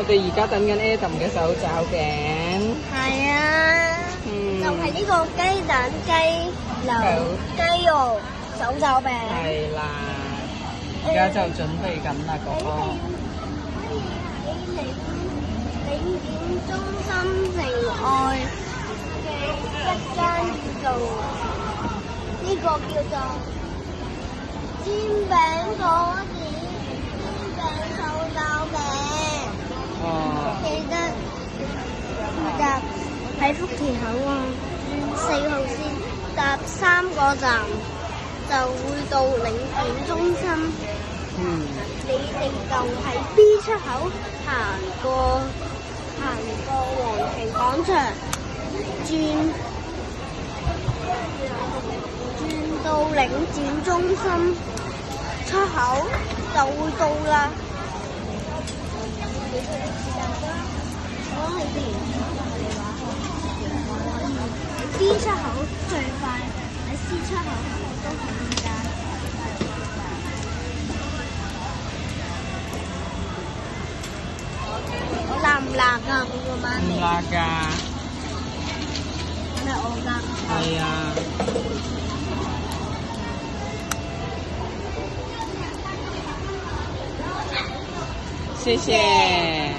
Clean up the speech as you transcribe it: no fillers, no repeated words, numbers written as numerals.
我哋而家等緊 Adam 嘅手抓頸。係啊，就係呢個雞蛋雞柳雞肉手抓餅。係啦，而家就準備緊啦，哥哥。可以喺領展中心城外嘅一間叫做呢個叫做煎餅果子煎餅手抓餅。哦。記得喺福田口岸4號線搭3個站就會到領展中心。你哋就喺 B 出口行過皇庭廣場，轉到領展中心出口就會到啦。B 出口最快，喺 C 出口都可以㗎。辣唔辣㗎？嗰個媽咪。唔辣㗎。係我㗎。係啊。謝謝。